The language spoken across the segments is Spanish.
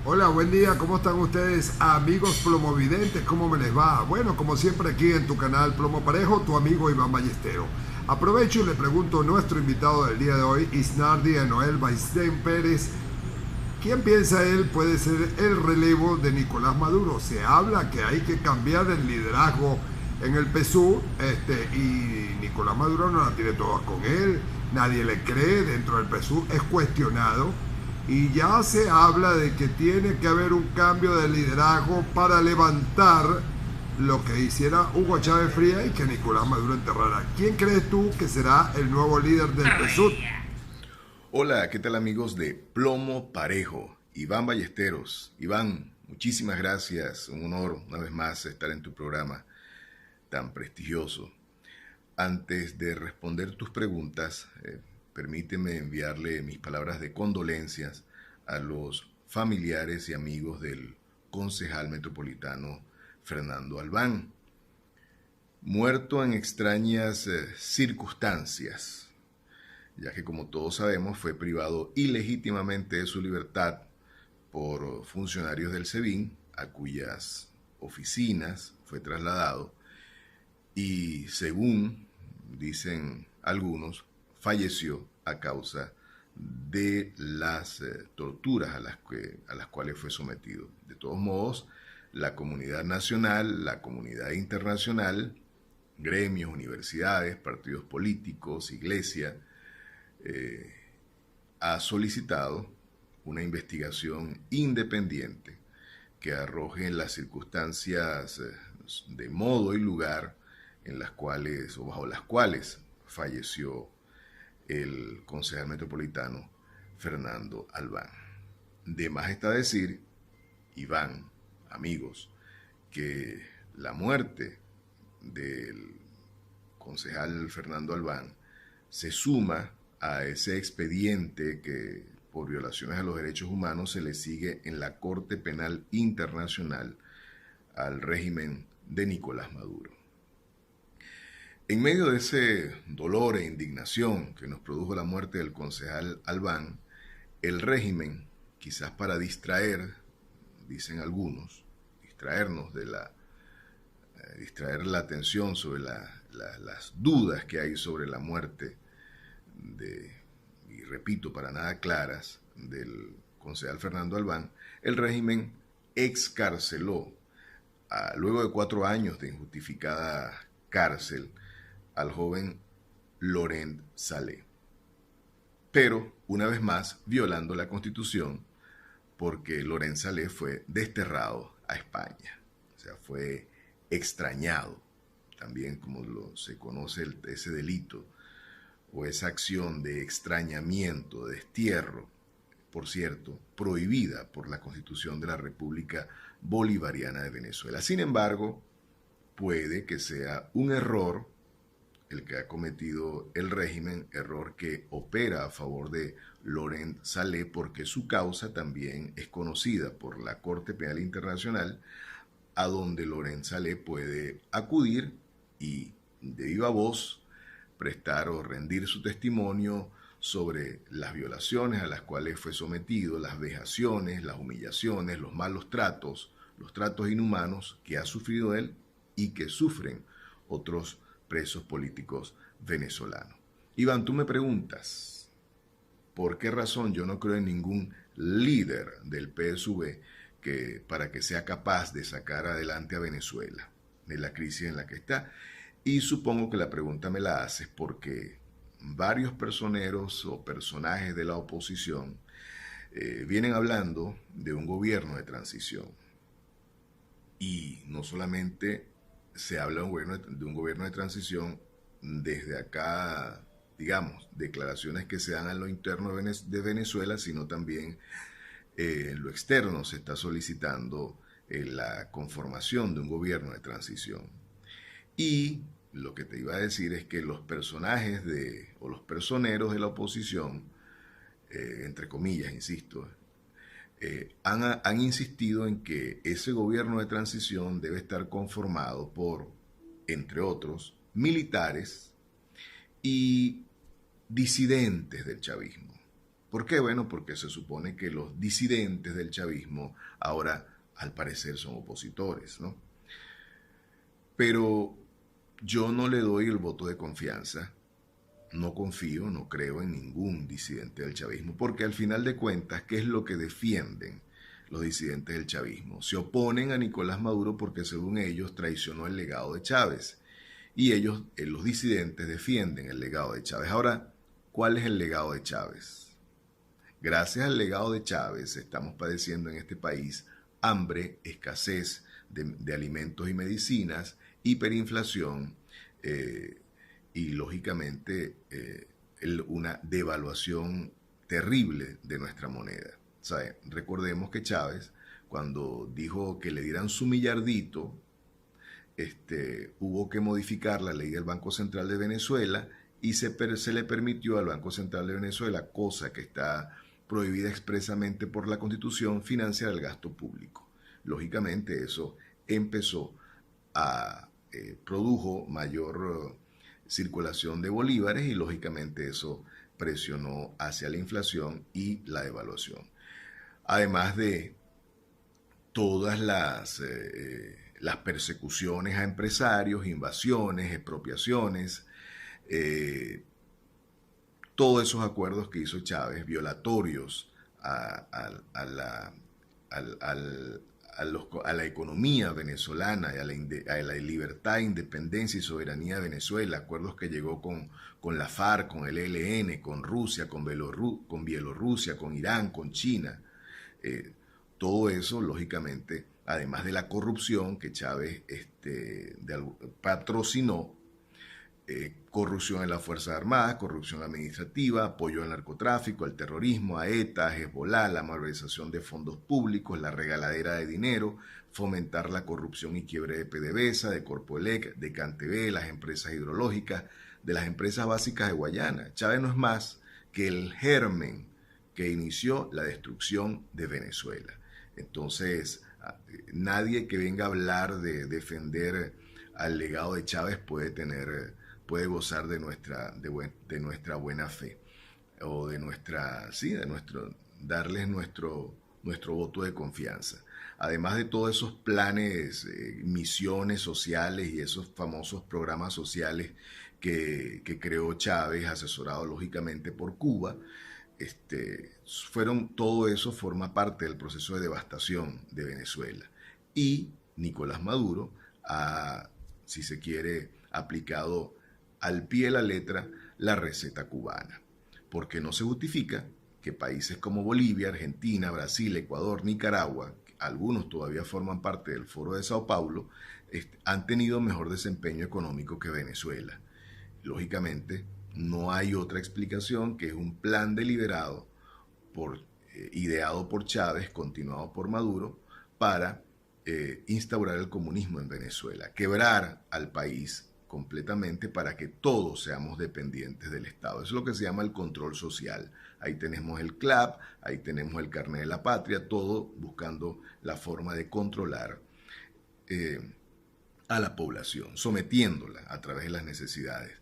Hola, buen día, ¿cómo están ustedes, amigos plomovidentes? ¿Cómo me les va? Bueno, como siempre aquí en tu canal Plomo Parejo, tu amigo Iván Ballestero. Aprovecho y le pregunto a nuestro invitado del día de hoy, Isnardi Noel Baisten Pérez, ¿quién piensa él puede ser el relevo de Nicolás Maduro? Se habla que hay que cambiar el liderazgo en el PSUV, y Nicolás Maduro no la tiene todas con él, nadie le cree dentro del PSUV, es cuestionado y ya se habla de que tiene que haber un cambio de liderazgo para levantar lo que hiciera Hugo Chávez Frías y que Nicolás Maduro enterrara. ¿Quién crees tú que será el nuevo líder del PSUV? Hola, ¿qué tal amigos de Plomo Parejo? Iván Ballesteros. Iván, muchísimas gracias. Un honor una vez más estar en tu programa tan prestigioso. Antes de responder tus preguntas, permíteme enviarle mis palabras de condolencias a los familiares y amigos del concejal metropolitano Fernando Albán, muerto en extrañas circunstancias, ya que como todos sabemos fue privado ilegítimamente de su libertad por funcionarios del SEBIN, a cuyas oficinas fue trasladado y, según dicen algunos, falleció a causa de las torturas a las cuales fue sometido. De todos modos, la comunidad nacional, la comunidad internacional, gremios, universidades, partidos políticos, iglesia, ha solicitado una investigación independiente que arroje las circunstancias de modo y lugar en las cuales o bajo las cuales falleció el concejal metropolitano Fernando Albán. De más está decir, Iván, amigos, que la muerte del concejal Fernando Albán se suma a ese expediente que por violaciones a los derechos humanos se le sigue en la Corte Penal Internacional al régimen de Nicolás Maduro. En medio de ese dolor e indignación que nos produjo la muerte del concejal Albán, el régimen, quizás para distraer, dicen algunos, distraer la atención sobre las dudas que hay sobre la muerte y repito, para nada claras, del concejal Fernando Albán, el régimen excarceló, luego de 4 años de injustificada cárcel, al joven Laurent Saleh. Pero, una vez más, violando la Constitución, porque Laurent Saleh fue desterrado a España. O sea, fue extrañado, también como se conoce ese delito o esa acción de extrañamiento, de destierro, por cierto, prohibida por la Constitución de la República Bolivariana de Venezuela. Sin embargo, puede que sea un error el que ha cometido el régimen, error que opera a favor de Laurent Saleh porque su causa también es conocida por la Corte Penal Internacional, a donde Laurent Saleh puede acudir y de viva voz prestar o rendir su testimonio sobre las violaciones a las cuales fue sometido, las vejaciones, las humillaciones, los malos tratos, los tratos inhumanos que ha sufrido él y que sufren otros presos políticos venezolanos. Iván, tú me preguntas, ¿por qué razón yo no creo en ningún líder del PSV para que sea capaz de sacar adelante a Venezuela de la crisis en la que está? Y supongo que la pregunta me la haces porque varios personeros o personajes de la oposición vienen hablando de un gobierno de transición. Y no solamente se habla de un gobierno de transición desde acá, digamos, declaraciones que se dan en lo interno de Venezuela, sino también en lo externo se está solicitando la conformación de un gobierno de transición. Y lo que te iba a decir es que los personajes o los personeros de la oposición, entre comillas, insisto, han insistido en que ese gobierno de transición debe estar conformado por, entre otros, militares y disidentes del chavismo. ¿Por qué? Bueno, porque se supone que los disidentes del chavismo ahora al parecer son opositores, ¿no? Pero yo no le doy el voto de confianza, no confío, no creo en ningún disidente del chavismo, porque al final de cuentas, ¿qué es lo que defienden los disidentes del chavismo? Se oponen a Nicolás Maduro porque según ellos traicionó el legado de Chávez. Y ellos, los disidentes, defienden el legado de Chávez. Ahora, ¿cuál es el legado de Chávez? Gracias al legado de Chávez estamos padeciendo en este país hambre, escasez de alimentos y medicinas, hiperinflación y lógicamente una devaluación terrible de nuestra moneda. ¿Sabe? Recordemos que Chávez, cuando dijo que le dieran su millardito, hubo que modificar la ley del Banco Central de Venezuela y se le permitió al Banco Central de Venezuela, cosa que está prohibida expresamente por la Constitución, financiar el gasto público. Lógicamente eso empezó a produjo mayor circulación de bolívares y lógicamente eso presionó hacia la inflación y la devaluación. Además de todas las persecuciones a empresarios, invasiones, expropiaciones, todos esos acuerdos que hizo Chávez, violatorios a la economía venezolana, y a la libertad, independencia y soberanía de Venezuela, acuerdos que llegó con la FARC, con el ELN, con Rusia, con Bielorrusia, con Irán, con China. Todo eso, lógicamente, además de la corrupción que Chávez patrocinó, corrupción en las Fuerzas Armadas, corrupción administrativa, apoyo al narcotráfico, al terrorismo, a ETA, a Hezbollah, la malversación de fondos públicos, la regaladera de dinero, fomentar la corrupción y quiebre de PDVSA, de Corpoelec, de CanTV, las empresas hidrológicas, de las empresas básicas de Guayana. Chávez no es más que el germen que inició la destrucción de Venezuela. Entonces, nadie que venga a hablar de defender al legado de Chávez puede gozar de nuestra buena fe o darles nuestro voto de confianza. Además de todos esos planes, misiones sociales y esos famosos programas sociales que creó Chávez, asesorado lógicamente por Cuba, todo eso forma parte del proceso de devastación de Venezuela. Y Nicolás Maduro ha, si se quiere, aplicado al pie de la letra la receta cubana, porque no se justifica que países como Bolivia, Argentina, Brasil, Ecuador, Nicaragua, algunos todavía forman parte del Foro de Sao Paulo, han tenido mejor desempeño económico que Venezuela. Lógicamente, no hay otra explicación que es un plan deliberado ideado por Chávez, continuado por Maduro, para instaurar el comunismo en Venezuela, quebrar al país completamente para que todos seamos dependientes del Estado. Eso es lo que se llama el control social. Ahí tenemos el CLAP, ahí tenemos el carnet de la patria, todo buscando la forma de controlar a la población, sometiéndola a través de las necesidades.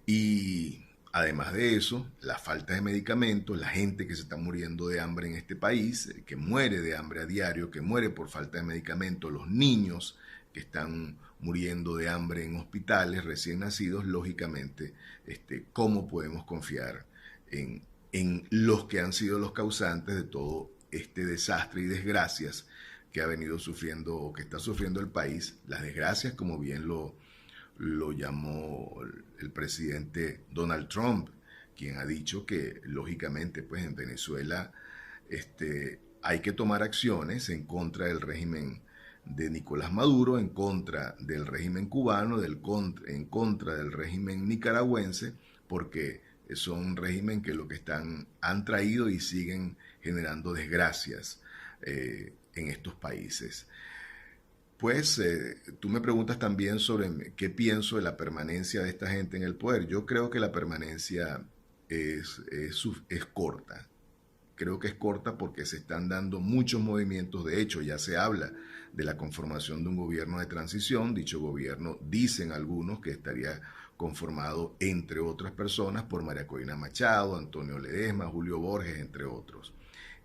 Y además de eso, la falta de medicamentos, la gente que se está muriendo de hambre en este país, que muere de hambre a diario, que muere por falta de medicamentos, los niños que están muriendo de hambre en hospitales recién nacidos, lógicamente, ¿cómo podemos confiar en los que han sido los causantes de todo este desastre y desgracias que ha venido sufriendo o que está sufriendo el país? Las desgracias, como bien lo llamó el presidente Donald Trump, quien ha dicho que lógicamente pues en Venezuela hay que tomar acciones en contra del régimen de Nicolás Maduro, en contra del régimen cubano, en contra del régimen nicaragüense, porque son un régimen que lo que han traído y siguen generando desgracias en estos países. Pues tú me preguntas también sobre qué pienso de la permanencia de esta gente en el poder. Yo creo que la permanencia es corta. Creo que es corta porque se están dando muchos movimientos. De hecho, ya se habla de la conformación de un gobierno de transición. Dicho gobierno, dicen algunos, que estaría conformado, entre otras personas, por María Corina Machado, Antonio Ledesma, Julio Borges, entre otros.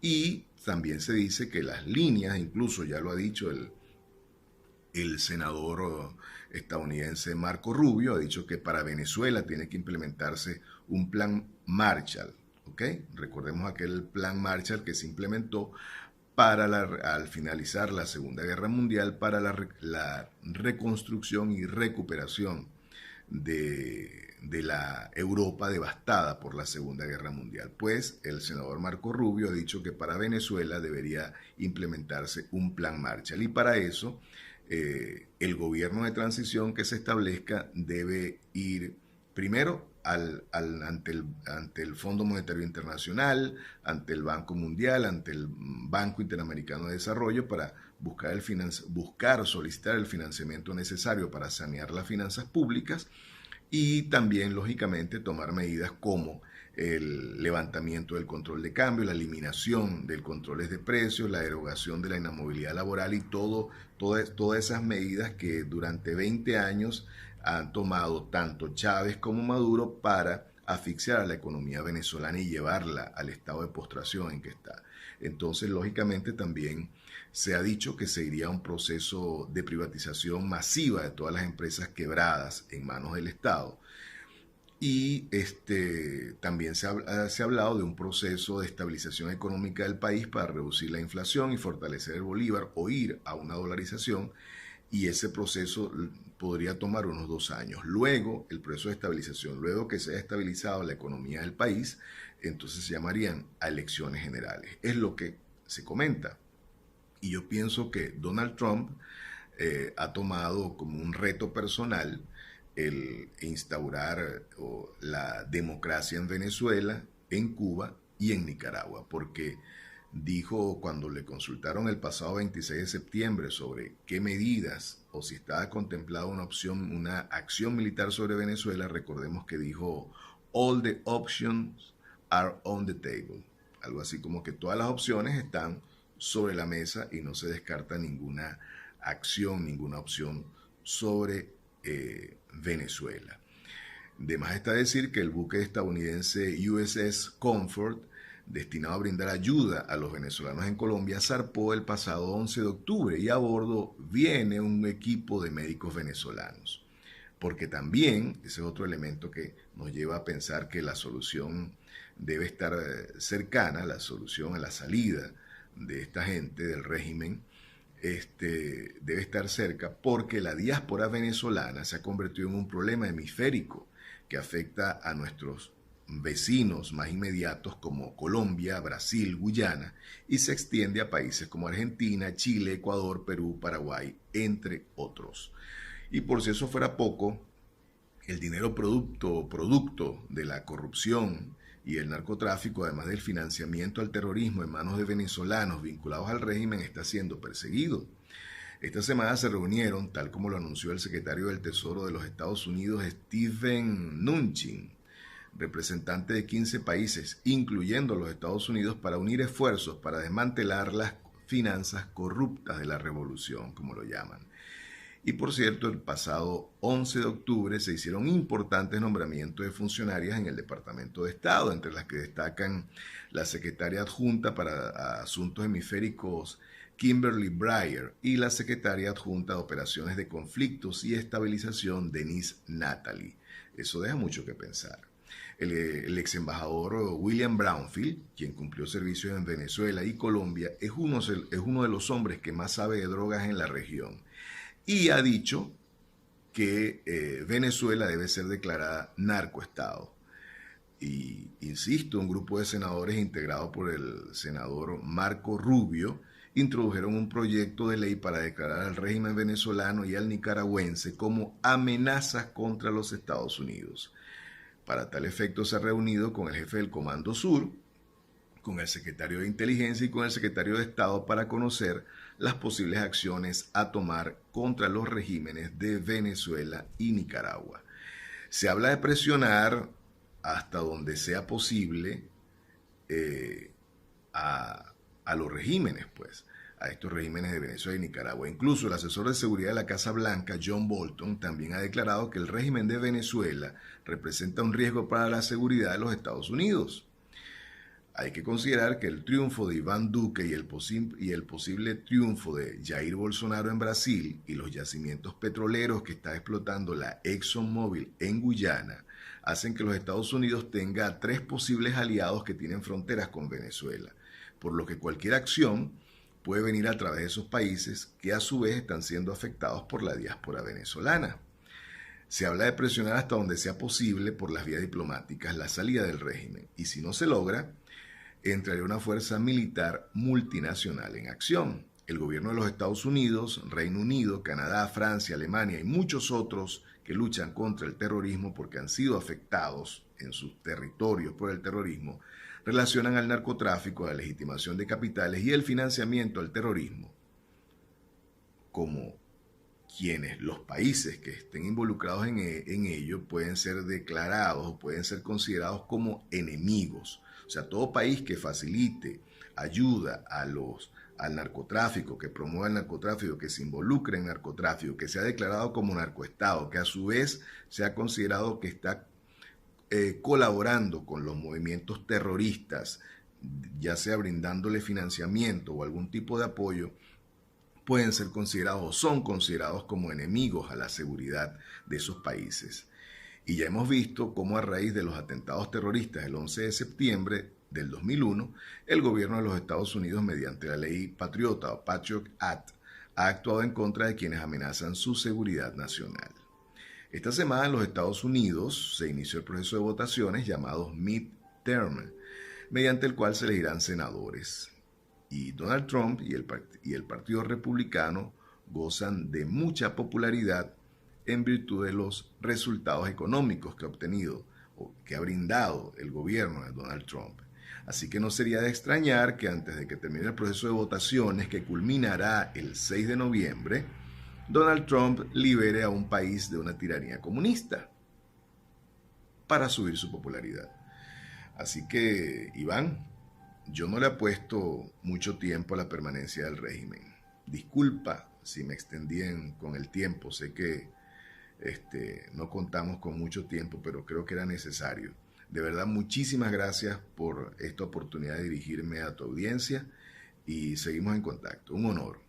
Y también se dice que las líneas, incluso ya lo ha dicho el senador estadounidense Marco Rubio, ha dicho que para Venezuela tiene que implementarse un plan Marshall, ¿ok? Recordemos aquel plan Marshall que se implementó al finalizar la Segunda Guerra Mundial para la reconstrucción y recuperación de la Europa devastada por la Segunda Guerra Mundial. Pues el senador Marco Rubio ha dicho que para Venezuela debería implementarse un plan Marshall, y para eso el gobierno de transición que se establezca debe ir primero ante el Fondo Monetario Internacional, ante el Banco Mundial, ante el Banco Interamericano de Desarrollo, para solicitar el financiamiento necesario para sanear las finanzas públicas, y también, lógicamente, tomar medidas como el levantamiento del control de cambio, la eliminación del controles de precios, la derogación de la inamovilidad laboral y todas esas medidas que durante 20 años han tomado tanto Chávez como Maduro para asfixiar a la economía venezolana y llevarla al estado de postración en que está. Entonces, lógicamente, también se ha dicho que se iría a un proceso de privatización masiva de todas las empresas quebradas en manos del Estado. Y también se ha hablado de un proceso de estabilización económica del país para reducir la inflación y fortalecer el bolívar, o ir a una dolarización, y ese proceso podría tomar unos 2 años. Luego, el proceso de estabilización, luego que se haya estabilizado la economía del país, entonces se llamarían a elecciones generales. Es lo que se comenta. Y yo pienso que Donald Trump ha tomado como un reto personal el instaurar la democracia en Venezuela, en Cuba y en Nicaragua, porque dijo, cuando le consultaron el pasado 26 de septiembre sobre qué medidas o si estaba contemplada una acción militar sobre Venezuela, recordemos que dijo: all the options are on the table. Algo así como que todas las opciones están sobre la mesa y no se descarta ninguna acción, ninguna opción sobre Venezuela. De más está decir que el buque estadounidense USS Comfort, destinado a brindar ayuda a los venezolanos en Colombia, zarpó el pasado 11 de octubre y a bordo viene un equipo de médicos venezolanos. Porque también, ese es otro elemento que nos lleva a pensar que la solución debe estar cercana, la solución a la salida de esta gente del régimen, debe estar cerca, porque la diáspora venezolana se ha convertido en un problema hemisférico que afecta a nuestros vecinos más inmediatos como Colombia, Brasil, Guyana, y se extiende a países como Argentina, Chile, Ecuador, Perú, Paraguay, entre otros. Y por si eso fuera poco, el dinero producto de la corrupción y el narcotráfico, además del financiamiento al terrorismo en manos de venezolanos vinculados al régimen, está siendo perseguido. Esta semana se reunieron, tal como lo anunció el secretario del Tesoro de los Estados Unidos, Steven Mnuchin, representante de 15 países, incluyendo los Estados Unidos, para unir esfuerzos para desmantelar las finanzas corruptas de la revolución, como lo llaman. Y por cierto, el pasado 11 de octubre se hicieron importantes nombramientos de funcionarias en el Departamento de Estado, entre las que destacan la secretaria adjunta para Asuntos Hemisféricos, Kimberly Breyer, y la secretaria adjunta de Operaciones de Conflictos y Estabilización, Denise Nathalie. Eso deja mucho que pensar. El ex embajador William Brownfield, quien cumplió servicios en Venezuela y Colombia, es uno de los hombres que más sabe de drogas en la región, y ha dicho que Venezuela debe ser declarada narcoestado. Y insisto, un grupo de senadores integrado por el senador Marco Rubio introdujeron un proyecto de ley para declarar al régimen venezolano y al nicaragüense como amenazas contra los Estados Unidos. Para tal efecto se ha reunido con el jefe del Comando Sur, con el secretario de Inteligencia y con el secretario de Estado para conocer las posibles acciones a tomar contra los regímenes de Venezuela y Nicaragua. Se habla de presionar hasta donde sea posible a los regímenes, pues, a estos regímenes de Venezuela y Nicaragua. Incluso el asesor de seguridad de la Casa Blanca, John Bolton, también ha declarado que el régimen de Venezuela representa un riesgo para la seguridad de los Estados Unidos. Hay que considerar que el triunfo de Iván Duque y el posible triunfo de Jair Bolsonaro en Brasil y los yacimientos petroleros que está explotando la ExxonMobil en Guyana hacen que los Estados Unidos tenga 3 posibles aliados que tienen fronteras con Venezuela, por lo que cualquier acción puede venir a través de esos países que a su vez están siendo afectados por la diáspora venezolana. Se habla de presionar hasta donde sea posible por las vías diplomáticas la salida del régimen y si no se logra, entraría una fuerza militar multinacional en acción. El gobierno de los Estados Unidos, Reino Unido, Canadá, Francia, Alemania y muchos otros que luchan contra el terrorismo porque han sido afectados en sus territorios por el terrorismo, relacionan al narcotráfico, la legitimación de capitales y el financiamiento al terrorismo como los países que estén involucrados en ello pueden ser declarados o pueden ser considerados como enemigos. O sea, todo país que facilite ayuda al narcotráfico, que promueva el narcotráfico, que se involucre en narcotráfico, que sea declarado como narcoestado, que a su vez sea considerado que está colaborando con los movimientos terroristas, ya sea brindándole financiamiento o algún tipo de apoyo, pueden ser considerados o son considerados como enemigos a la seguridad de esos países. Y ya hemos visto cómo a raíz de los atentados terroristas del 11 de septiembre del 2001, el gobierno de los Estados Unidos, mediante la ley Patriota o Patriot Act, ha actuado en contra de quienes amenazan su seguridad nacional. Esta semana en los Estados Unidos se inició el proceso de votaciones llamados midterm, mediante el cual se elegirán senadores. Y Donald Trump y el Partido Republicano gozan de mucha popularidad en virtud de los resultados económicos que ha obtenido o que ha brindado el gobierno de Donald Trump. Así que no sería de extrañar que antes de que termine el proceso de votaciones, que culminará el 6 de noviembre, Donald Trump libere a un país de una tiranía comunista para subir su popularidad. Así que, Iván, yo no le apuesto mucho tiempo a la permanencia del régimen. Disculpa si me extendí con el tiempo, sé que no contamos con mucho tiempo, pero creo que era necesario. De verdad, muchísimas gracias por esta oportunidad de dirigirme a tu audiencia y seguimos en contacto. Un honor.